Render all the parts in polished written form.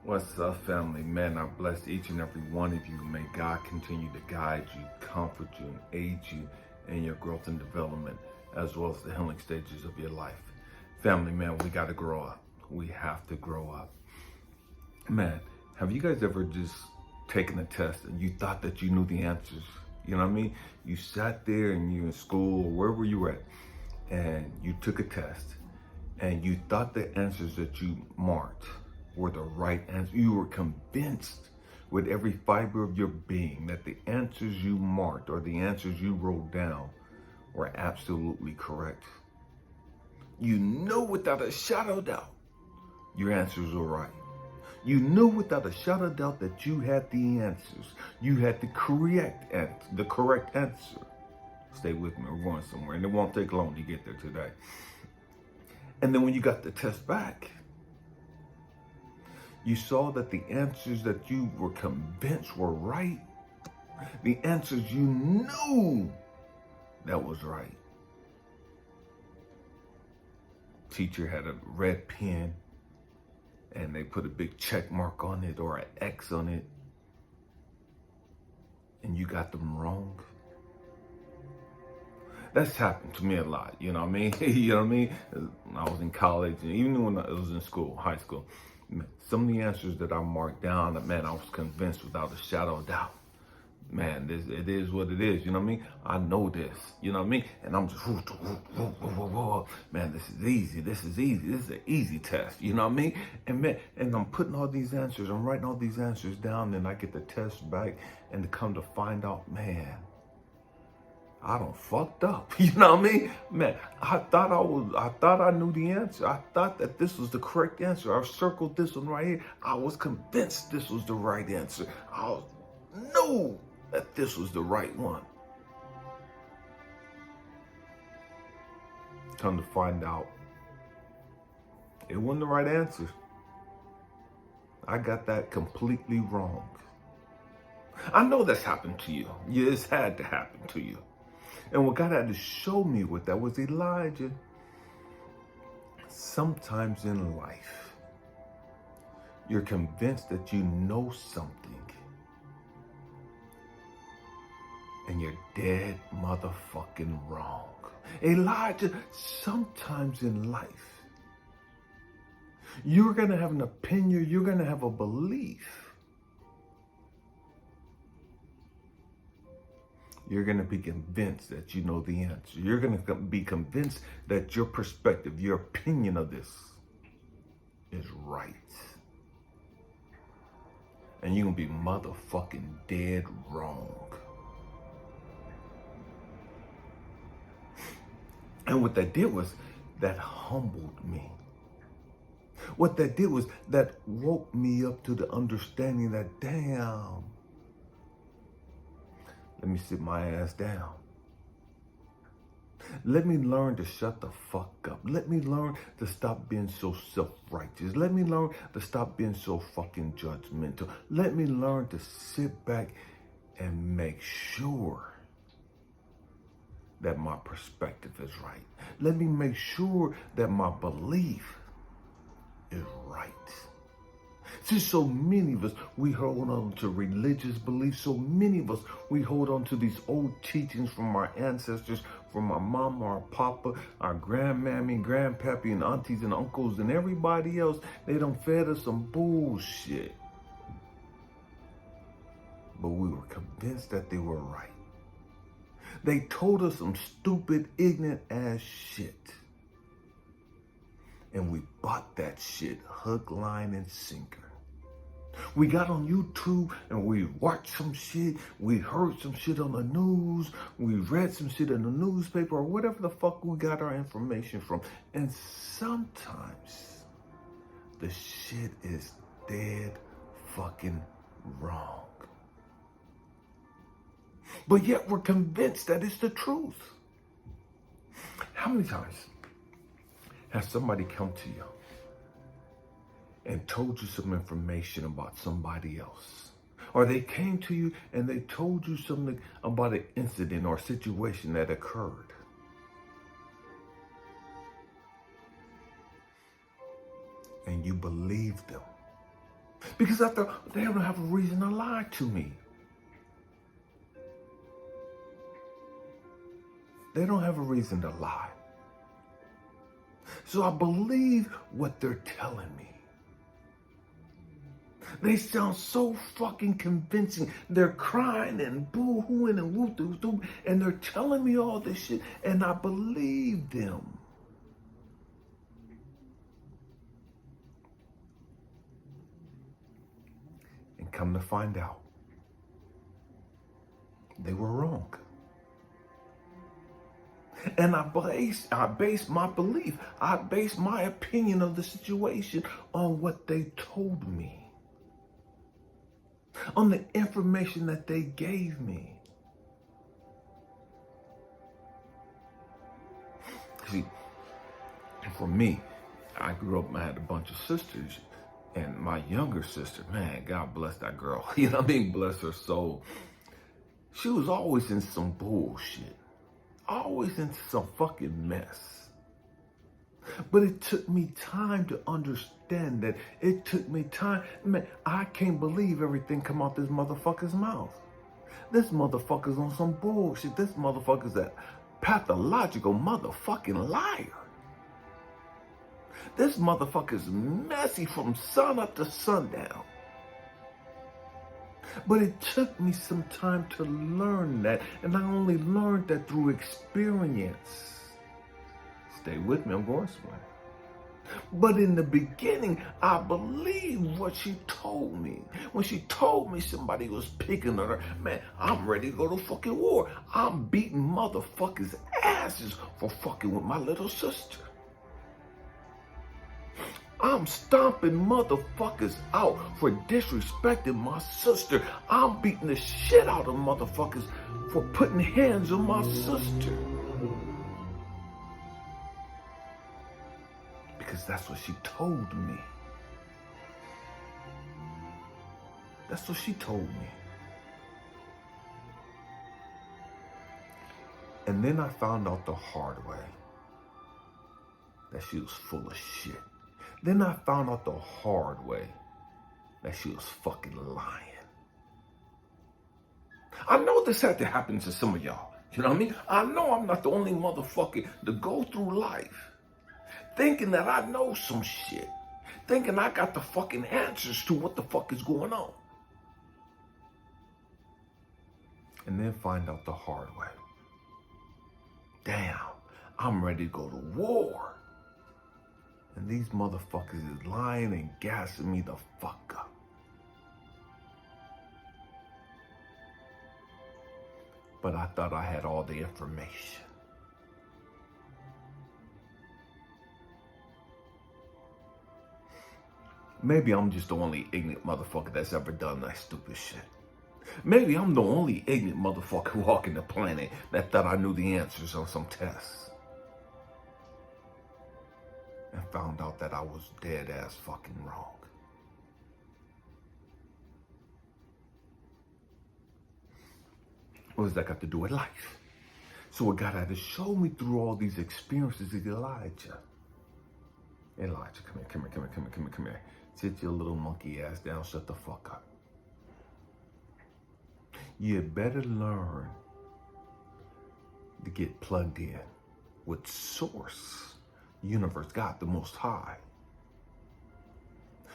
What's up, family? Man, I bless each and every one of you. May God continue to guide you, comfort you, and aid you in your growth and development, as well as the healing stages of your life. Family, man, we got to grow up. We have to grow up. Man, have you guys ever just taken a test and you thought that you knew the answers? You know what I mean? You sat there and you in school or wherever you were at, and you took a test and you thought the answers that you marked were the right answer. You were convinced with every fiber of your being that the answers you marked or the answers you wrote down were absolutely correct. You knew without a shadow of doubt your answers were right. You knew without a shadow of doubt that you had the answers. You had the correct answer. Stay with me, we're going somewhere, and it won't take long to get there today. And then when you got the test back, you saw that the answers that you were convinced were right, the answers you knew that was right. Teacher had a red pen and they put a big check mark on it or an X on it, and you got them wrong. That's happened to me a lot, you know what I mean? You know what I mean? When I was in college, and even when I was in school, high school, some of the answers that I marked down, man, I was convinced without a shadow of doubt. Man, it is what it is, you know what I mean? I know this, you know what I mean? And I'm just, man, this is easy, this is an easy test, you know what I mean? And man, and I'm putting all these answers, I'm writing all these answers down, and I get the test back, and to come to find out, man, I done fucked up. You know what I mean? Man, I thought I knew the answer. I thought that this was the correct answer. I circled this one right here. I was convinced this was the right answer. I knew that this was the right one. Come to find out, it wasn't the right answer. I got that completely wrong. I know that's happened to you. Yeah, it's had to happen to you. And what God had to show me with that was, Elijah, sometimes in life, you're convinced that you know something, and you're dead motherfucking wrong. Elijah, sometimes in life, you're going to have an opinion, you're going to have a belief. You're going to be convinced that you know the answer. You're going to be convinced that your perspective, your opinion of this is right. And you're going to be motherfucking dead wrong. And what that did was, that humbled me. What that did was, that woke me up to the understanding that, damn, let me sit my ass down. Let me learn to shut the fuck up. Let me learn to stop being so self-righteous. Let me learn to stop being so fucking judgmental. Let me learn to sit back and make sure that my perspective is right. Let me make sure that my belief is right. See, so many of us, we hold on to religious beliefs. So many of us, we hold on to these old teachings from our ancestors, from our mama, our papa, our grandmammy, grandpappy, and aunties and uncles, and everybody else. They done fed us some bullshit. But we were convinced that they were right. They told us some stupid, ignorant ass shit. And we bought that shit hook, line, and sinker. We got on YouTube and we watched some shit. We heard some shit on the news. We read some shit in the newspaper or whatever the fuck we got our information from. And sometimes the shit is dead fucking wrong. But yet we're convinced that it's the truth. How many times has somebody come to you and told you some information about somebody else? Or they came to you and they told you something about an incident or situation that occurred. And you believed them. Because I thought they don't have a reason to lie to me. They don't have a reason to lie. So I believe what they're telling me. They sound so fucking convincing. They're crying and boo-hooing and woo-doo-doo, and they're telling me all this shit, and I believe them. And come to find out, they were wrong. And I base my belief, I base my opinion of the situation on what they told me. On the information that they gave me. See, for me, I grew up, I had a bunch of sisters, and my younger sister, man, God bless that girl. You know what I mean? Bless her soul. She was always in some bullshit. Always into some fucking mess. But it took me time to understand that. It took me time. Man, I can't believe everything come out this motherfucker's mouth. This motherfucker's on some bullshit. This motherfucker's a pathological motherfucking liar. This motherfucker's messy from sun up to sundown. But it took me some time to learn that. And I only learned that through experience. Stay with me, I'm going somewhere. But in the beginning, I believed what she told me. When she told me somebody was picking on her, man, I'm ready to go to fucking war. I'm beating motherfuckers' asses for fucking with my little sister. I'm stomping motherfuckers out for disrespecting my sister. I'm beating the shit out of motherfuckers for putting hands on my sister. Because that's what she told me. That's what she told me. And then I found out the hard way that she was full of shit. Then I found out the hard way that she was fucking lying. I know this had to happen to some of y'all. You know what I mean? I know I'm not the only motherfucker to go through life thinking that I know some shit. Thinking I got the fucking answers to what the fuck is going on. And then find out the hard way. Damn, I'm ready to go to war. And these motherfuckers is lying and gassing me the fuck up. But I thought I had all the information. Maybe I'm just the only ignorant motherfucker that's ever done that stupid shit. Maybe I'm the only ignorant motherfucker walking the planet that thought I knew the answers on some tests. And found out that I was dead ass fucking wrong. What does that got to do with life? So what God had to show me through all these experiences is Elijah. Elijah, come here. Sit your little monkey ass down, shut the fuck up. You better learn to get plugged in with Source, Universe, God, the Most High.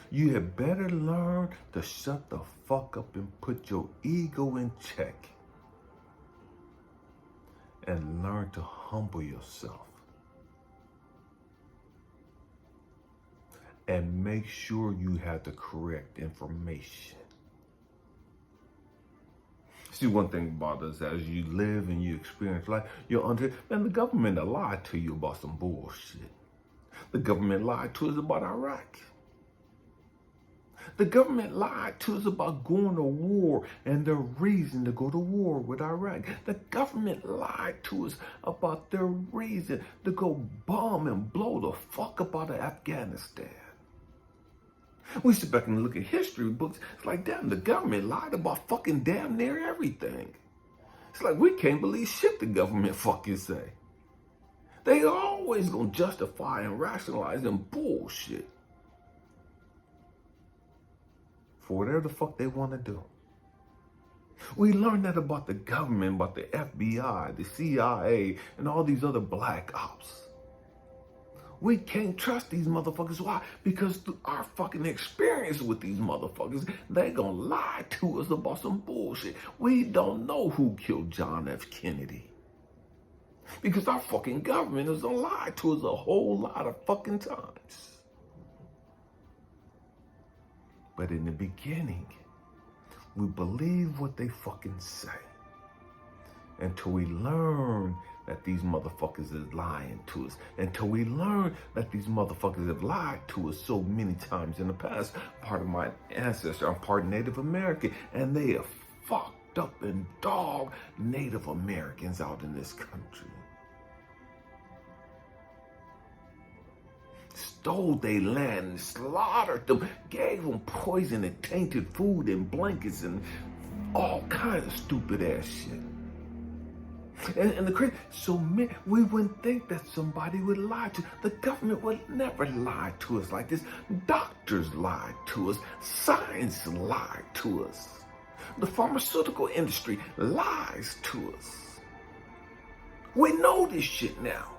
You had better learn to shut the fuck up and put your ego in check. And learn to humble yourself. And make sure you have the correct information. See, one thing about us, as you live and you experience life, you'll understand, man, the government lied to you about some bullshit. The government lied to us about Iraq. The government lied to us about going to war and their reason to go to war with Iraq. The government lied to us about their reason to go bomb and blow the fuck up out of Afghanistan. We sit back and look at history books. It's like, damn, the government lied about fucking damn near everything. It's like, we can't believe shit the government fucking say. They always gonna justify and rationalize them bullshit. for whatever the fuck they want to do. We learned that about the government, about the FBI, the CIA, and all these other black ops. We can't trust these motherfuckers. Why? Because through our fucking experience with these motherfuckers, they gonna lie to us about some bullshit. We don't know who killed John F. Kennedy. Because our fucking government has lied to us a whole lot of fucking times. But in the beginning, we believe what they fucking say. Until we learn that these motherfuckers is lying to us. Until we learn that these motherfuckers have lied to us so many times in the past. Part of my ancestor, I'm part Native American, and they have fucked up and dogged Native Americans out in this country. Stole their land and slaughtered them, gave them poison and tainted food and blankets and all kinds of stupid ass shit. And the crazy, we wouldn't think that somebody would lie to us. The government would never lie to us like this. Doctors lied to us. Science lied to us. The pharmaceutical industry lies to us. We know this shit now.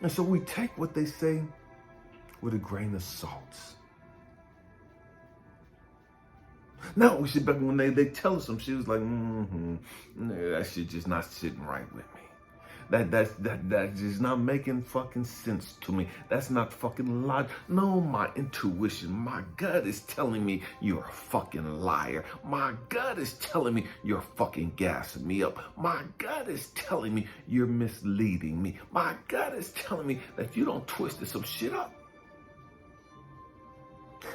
And so we take what they say with a grain of salt. Now we sit back when they tell us some shit, it's like, that shit just not sitting right with me. That just not making fucking sense to me. That's not fucking logic. No, my intuition, my gut is telling me you're a fucking liar. My gut is telling me you're fucking gassing me up. My gut is telling me you're misleading me. My gut is telling me that you don't twist some shit up.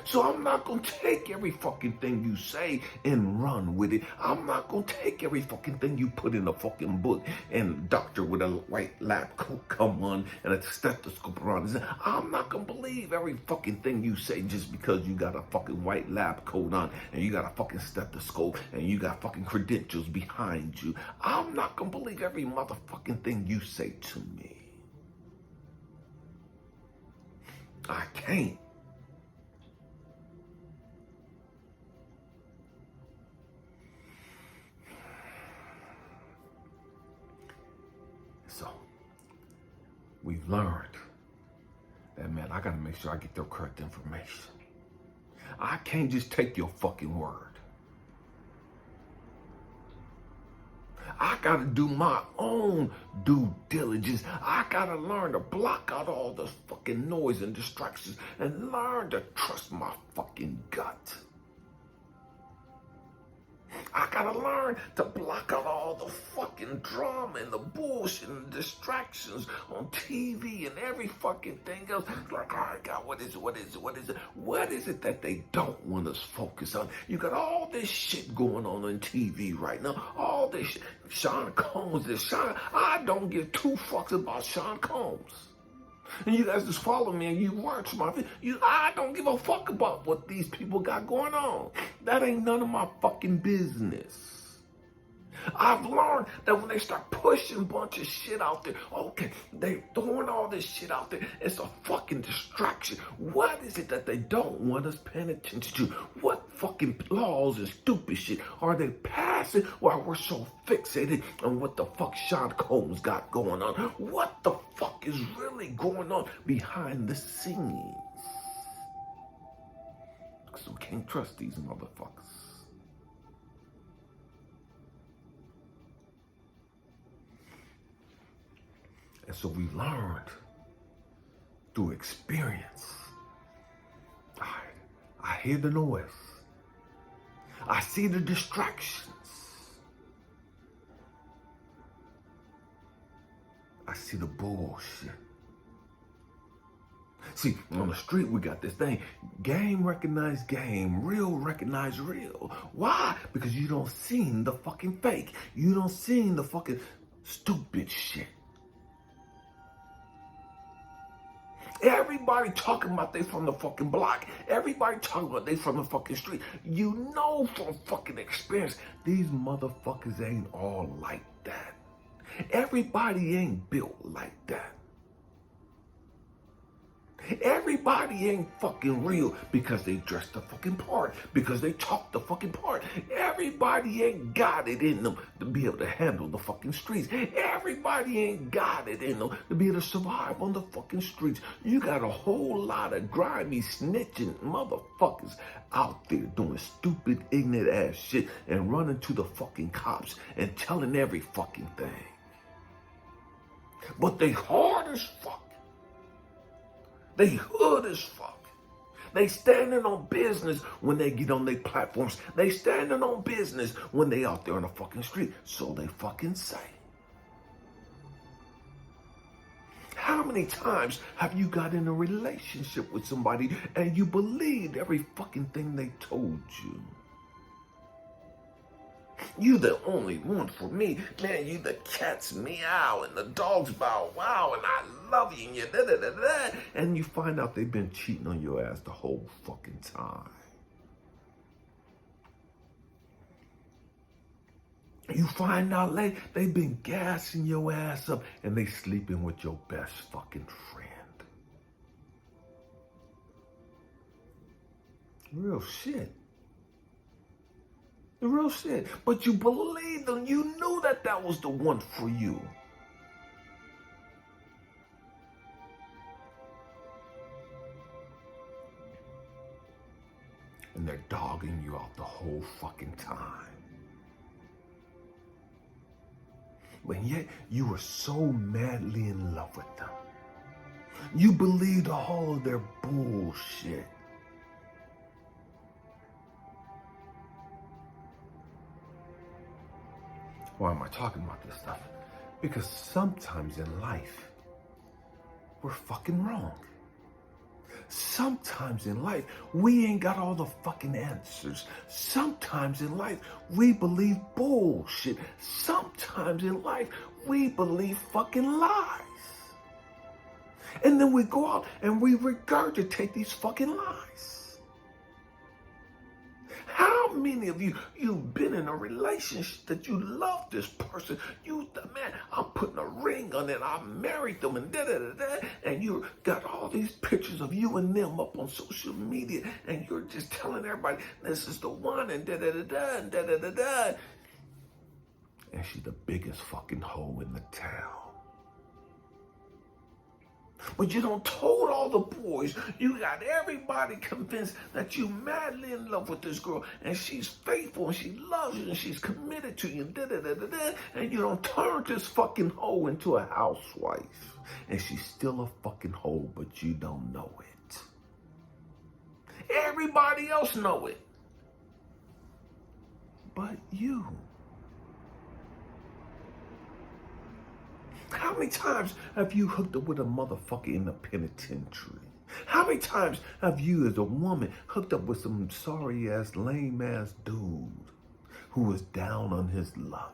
So I'm not going to take every fucking thing you say and run with it. I'm not going to take every fucking thing you put in a fucking book and a doctor with a white lab coat come on and a stethoscope around. I'm not going to believe every fucking thing you say just because you got a fucking white lab coat on and you got a fucking stethoscope and you got fucking credentials behind you. I'm not going to believe every motherfucking thing you say to me. I can't. So, we've learned that, man, I gotta make sure I get the correct information. I can't just take your fucking word. I gotta do my own due diligence. I gotta learn to block out all the fucking noise and distractions and learn to trust my fucking gut. I gotta learn to block out all the fucking drama and the bullshit and the distractions on TV and every fucking thing else. Like, all right, God, what is it? What is it that they don't want us focused on? You got all this shit going on TV right now. All this shit. Sean Combs, I don't give two fucks about Sean Combs. And you guys just follow me and you watch my video. I don't give a fuck about what these people got going on. That ain't none of my fucking business. I've learned that when they start pushing a bunch of shit out there, okay, they throwing all this shit out there, it's a fucking distraction. What is it that they don't want us paying attention to? What fucking laws and stupid shit are they passing while we're so fixated on what the fuck Sean Combs got going on? What the fuck is really going on behind the scenes? Because we can't trust these motherfuckers. And so we learned through experience. I hear the noise. I see the distractions. I see the bullshit. See, on the street, we got this thing. Game recognize game. Real recognize real. Why? Because you don't seen the fucking fake. You don't seen the fucking stupid shit. Everybody talking about they from the fucking block. Everybody talking about they from the fucking street. You know from fucking experience, these motherfuckers ain't all like that. Everybody ain't built like that. Everybody ain't fucking real because they dress the fucking part, because they talk the fucking part. Everybody ain't got it in them to be able to handle the fucking streets. Everybody ain't got it in them to be able to survive on the fucking streets. You got a whole lot of grimy, snitching motherfuckers out there doing stupid, ignorant ass shit and running to the fucking cops and telling every fucking thing. But they hard as fuck. They hood as fuck. They standing on business when they get on their platforms. They standing on business when they out there on the fucking street. So they fucking say. How many times have you got in a relationship with somebody and you believed every fucking thing they told you? You the only one for me. Man, you the cat's meow and the dog's bow wow and I love you and you da da da da. And you find out they've been cheating on your ass the whole fucking time. You find out later they've been gassing your ass up and they sleeping with your best fucking friend. Real shit. The real shit. But you believed them. You knew that that was the one for you. And they're dogging you out the whole fucking time. But yet you were so madly in love with them. You believed all of their bullshit. Why am I talking about this stuff? Because sometimes in life, we're fucking wrong. Sometimes in life, we ain't got all the fucking answers. Sometimes in life, we believe bullshit. Sometimes in life, we believe fucking lies. And then we go out and we regurgitate these fucking lies. How many of you, you've been in a relationship that you love this person? You, man, I'm putting a ring on it. I married them and da-da-da-da. And you got all these pictures of you and them up on social media. And you're just telling everybody, this is the one and da-da-da-da and da-da-da-da. And she's the biggest fucking hoe in the town. But you done told all the boys, you got everybody convinced that you madly in love with this girl and she's faithful and she loves you and she's committed to you, and you done turned this fucking hoe into a housewife. And she's still a fucking hoe, but you don't know it. Everybody else know it. But you. How many times have you hooked up with a motherfucker in the penitentiary? How many times have you as a woman hooked up with some sorry ass, lame ass dude who was down on his luck?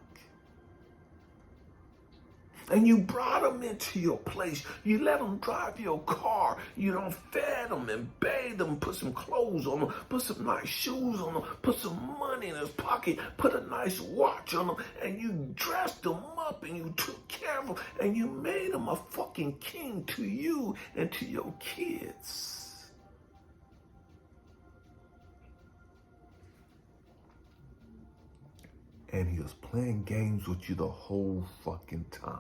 And you brought him into your place. You let him drive your car. You done fed him and bathed him, put some clothes on him, put some nice shoes on him, put some money in his pocket, put a nice watch on him, and you dressed him up and you took care of him and you made him a fucking king to you and to your kids. And he was playing games with you the whole fucking time.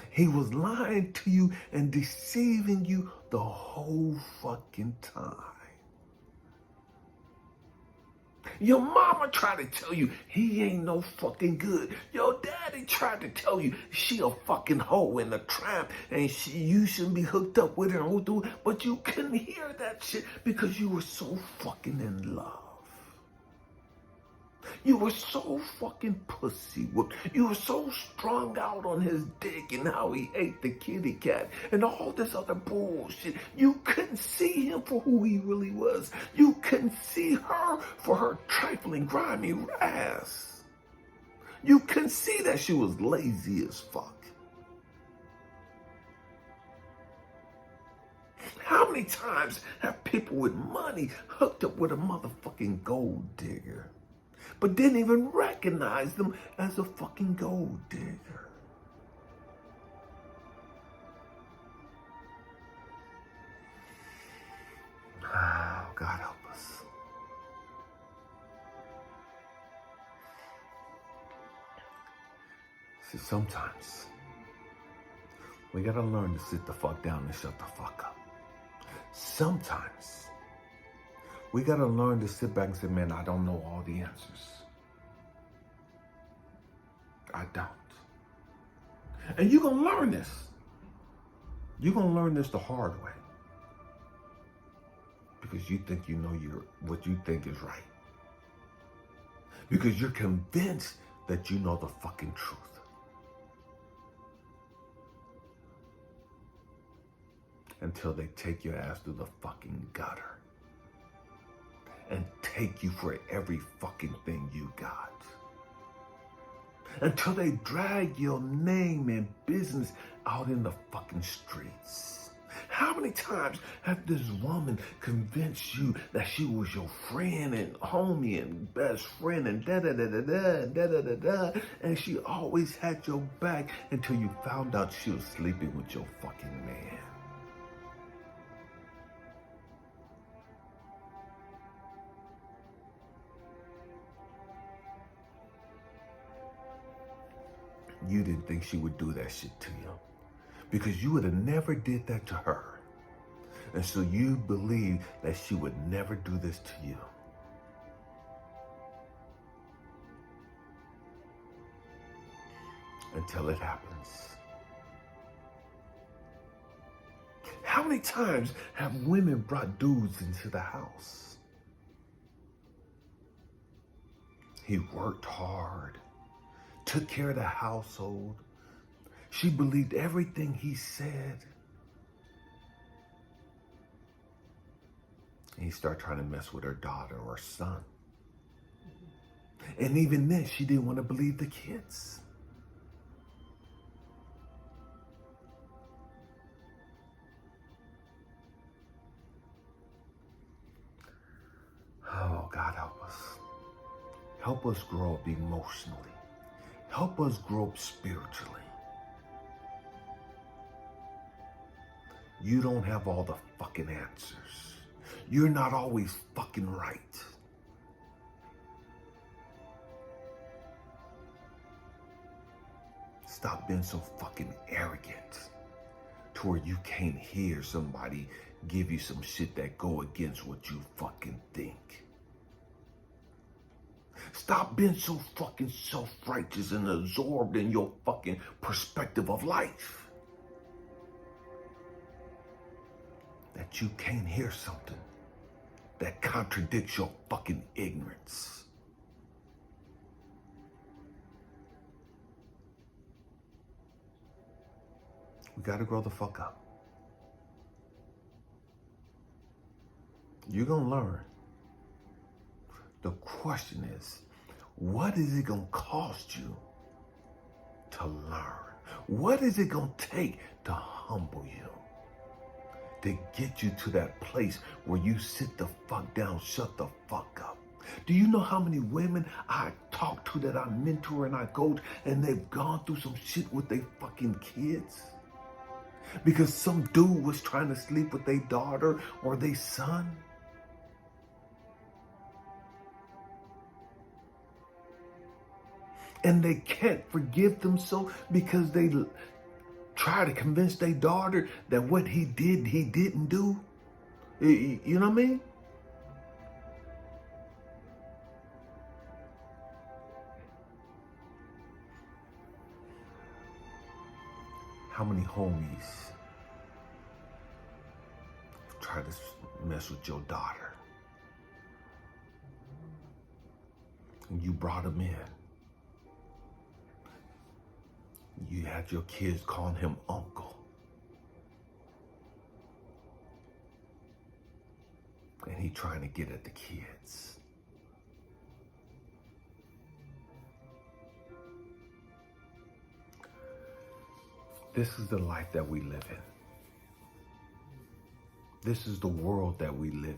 He was lying to you and deceiving you the whole fucking time. Your mama tried to tell you he ain't no fucking good. Your daddy tried to tell you she a fucking hoe and a tramp and you shouldn't be hooked up with her. But you couldn't hear that shit because you were so fucking in love. You were so fucking pussy whipped. You were so strung out on his dick and how he ate the kitty cat and all this other bullshit. You couldn't see him for who he really was. You couldn't see her for her trifling, grimy ass. You couldn't see that she was lazy as fuck. How many times have people with money hooked up with a motherfucking gold digger, but didn't even recognize them as a fucking gold digger? See, sometimes we gotta learn to sit the fuck down and shut the fuck up. Sometimes we gotta learn to sit back and say, man, I don't know all the answers. I don't. And you're gonna learn this. You're gonna learn this the hard way. Because you think you know what you think is right. Because you're convinced that you know the fucking truth. Until they take your ass through the fucking gutter. And take you for every fucking thing you got. Until they drag your name and business out in the fucking streets. How many times have this woman convinced you that she was your friend and homie and best friend and da-da-da-da-da, and she always had your back until you found out she was sleeping with your fucking man? You didn't think she would do that shit to you because you would have never did that to her. And so you believe that she would never do this to you. Until it happens. How many times have women brought dudes into the house? He worked hard, took care of the household. She believed everything he said. And he started trying to mess with her daughter or son. And even then, she didn't want to believe the kids. Oh, God, help us. Help us grow up emotionally. Help us grow up spiritually. You don't have all the fucking answers. You're not always fucking right. Stop being so fucking arrogant to where you can't hear somebody give you some shit that go against what you fucking think. Stop being so fucking self-righteous and absorbed in your fucking perspective of life that you can't hear something that contradicts your fucking ignorance. We gotta grow the fuck up. You're gonna learn. The question is, what is it gonna cost you to learn? What is it gonna take to humble you? To get you to that place where you sit the fuck down, shut the fuck up. Do you know how many women I talk to that I mentor and I coach, and they've gone through some shit with their fucking kids? Because some dude was trying to sleep with their daughter or their son? And they can't forgive themselves because they try to convince their daughter that what he did, he didn't do. You know what I mean? How many homies try to mess with your daughter? And you brought them in. You had your kids calling him uncle. And he trying to get at the kids. This is the life that we live in. This is the world that we live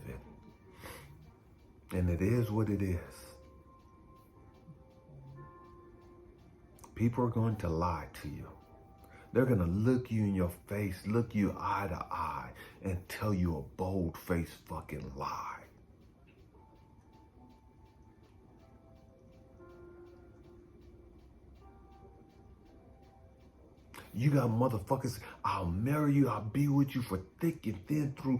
in. And it is what it is. People are going to lie to you. They're going to look you in your face, look you eye to eye, and tell you a bold-faced fucking lie. You got motherfuckers, I'll marry you, I'll be with you for thick and thin, through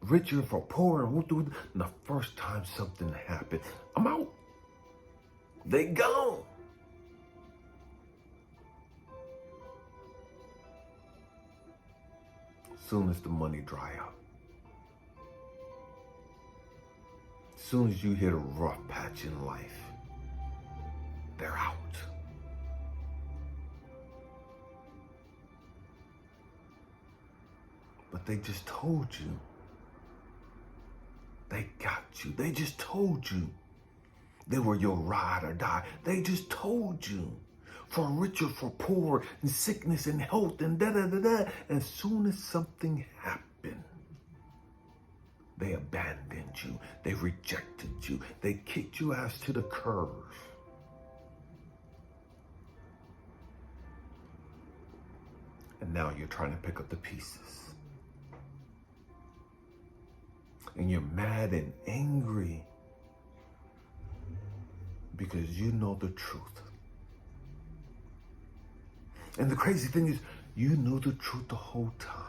richer for poor, and the first time something happened, I'm out. They gone. Soon as the money dry up, soon as you hit a rough patch in life, they're out. But they just told you. They got you. They just told you. They were your ride or die. They just told you. For richer, for poor, and sickness and health and da-da-da-da. And soon as something happened, they abandoned you. They rejected you. They kicked you ass to the curb. And now you're trying to pick up the pieces. And you're mad and angry because you know the truth. And the crazy thing is, you knew the truth the whole time.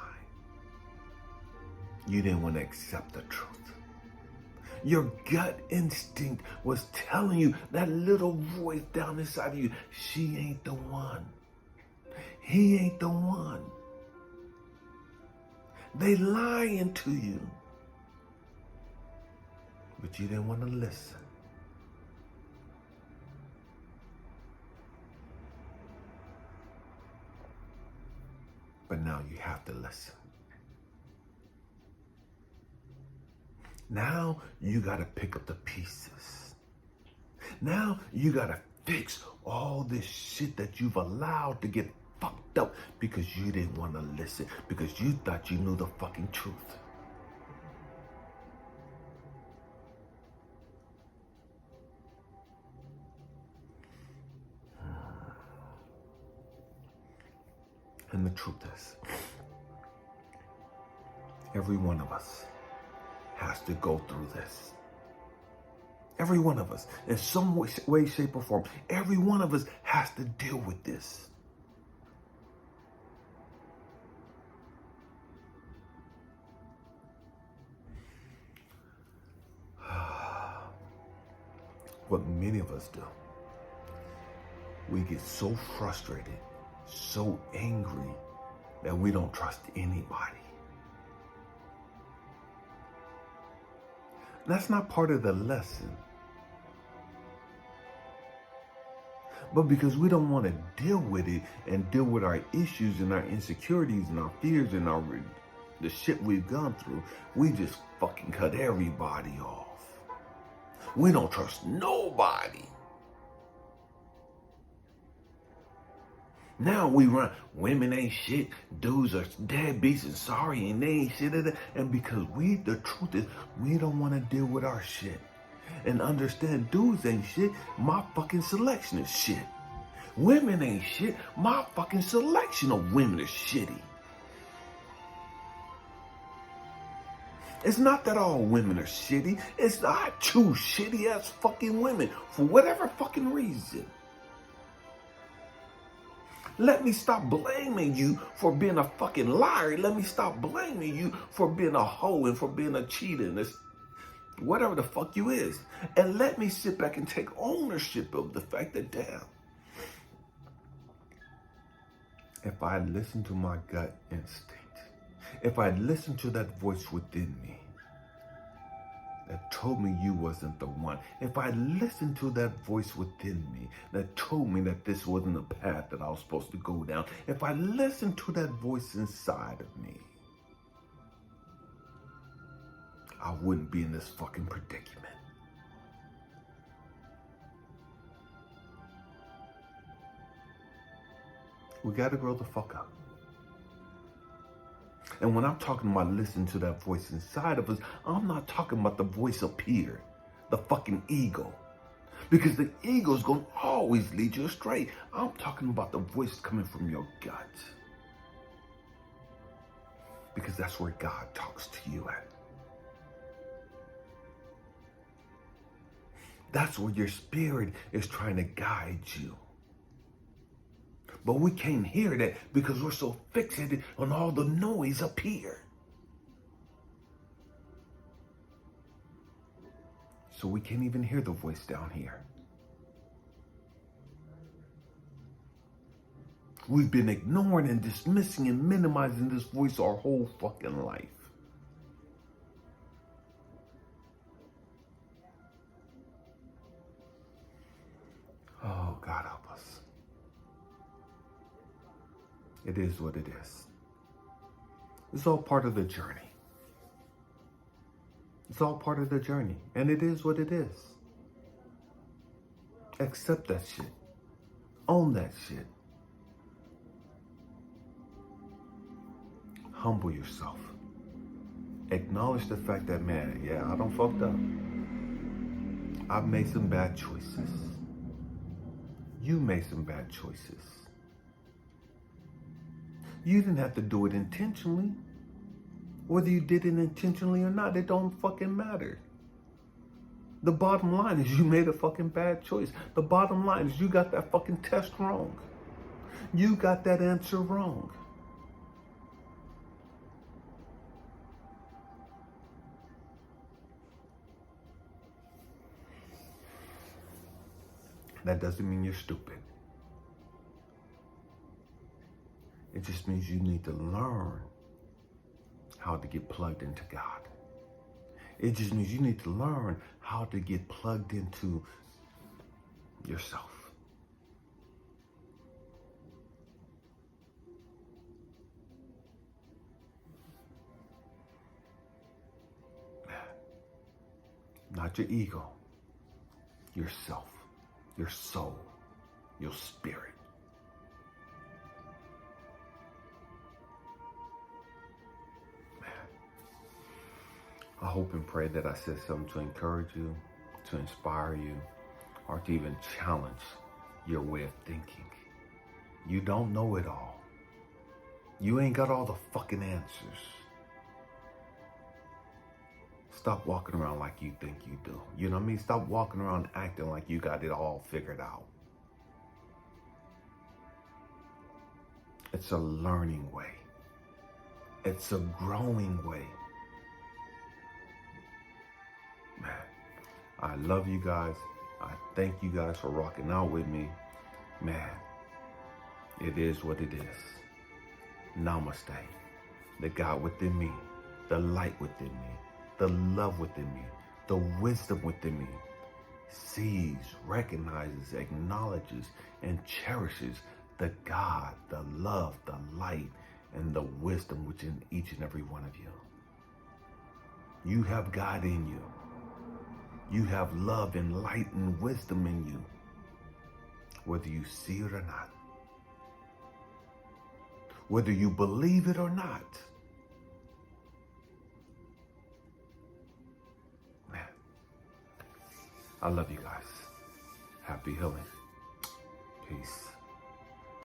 You didn't want to accept the truth. Your gut instinct was telling you, that little voice down inside of you, she ain't the one. He ain't the one. They lying to you. But you didn't want to listen. But now you have to listen. Now you got to pick up the pieces. Now you got to fix all this shit that you've allowed to get fucked up because you didn't want to listen, because you thought you knew the fucking truth. And the truth is, every one of us has to go through this. Every one of us, in some way, shape, or form, every one of us has to deal with this. What many of us do, we get so frustrated, so angry, that we don't trust anybody. That's not part of the lesson. But because we don't want to deal with it and deal with our issues and our insecurities and our fears and the shit we've gone through, we just fucking cut everybody off. We don't trust nobody. Now we run, women ain't shit, dudes are deadbeats and sorry and they ain't shit. And because the truth is, we don't want to deal with our shit. And understand, dudes ain't shit, my fucking selection is shit. Women ain't shit, my fucking selection of women is shitty. It's not that all women are shitty, it's that I choose shitty ass fucking women for whatever fucking reason. Let me stop blaming you for being a fucking liar. Let me stop blaming you for being a hoe and for being a cheater and this, whatever the fuck you is. And let me sit back and take ownership of the fact that, damn, if I listened to my gut instinct, if I listened to that voice within me that told me you wasn't the one, if I listened to that voice within me that told me that this wasn't the path that I was supposed to go down, if I listened to that voice inside of me, I wouldn't be in this fucking predicament. We gotta grow the fuck up. And when I'm talking about listening to that voice inside of us, I'm not talking about the voice up here, the fucking ego. Because the ego's gonna always lead you astray. I'm talking about the voice coming from your gut. Because that's where God talks to you at. That's where your spirit is trying to guide you. But we can't hear that because we're so fixated on all the noise up here. So we can't even hear the voice down here. We've been ignoring and dismissing and minimizing this voice our whole fucking life. Oh, God help us. It is what it is. It's all part of the journey. It's all part of the journey. And it is what it is. Accept that shit. Own that shit. Humble yourself. Acknowledge the fact that, man, yeah, I done fucked up. I've made some bad choices. You made some bad choices. You didn't have to do it intentionally. Whether you did it intentionally or not, it don't fucking matter. The bottom line is you made a fucking bad choice. The bottom line is you got that fucking test wrong. You got that answer wrong. That doesn't mean you're stupid. It just means you need to learn how to get plugged into God. It just means you need to learn how to get plugged into yourself. Not your ego, yourself, your soul, your spirit. I hope and pray that I said something to encourage you, to inspire you, or to even challenge your way of thinking. You don't know it all. You ain't got all the fucking answers. Stop walking around like you think you do. You know what I mean? Stop walking around acting like you got it all figured out. It's a learning way. It's a growing way. Man, I love you guys. I thank you guys for rocking out with me. Man, it is what it is. Namaste. The God within me, the light within me, the love within me, the wisdom within me sees, recognizes, acknowledges, and cherishes the God, the love, the light, and the wisdom within each and every one of you. You have God in you. You have love and light and wisdom in you, whether you see it or not, whether you believe it or not. Man, I love you guys. Happy healing. Peace.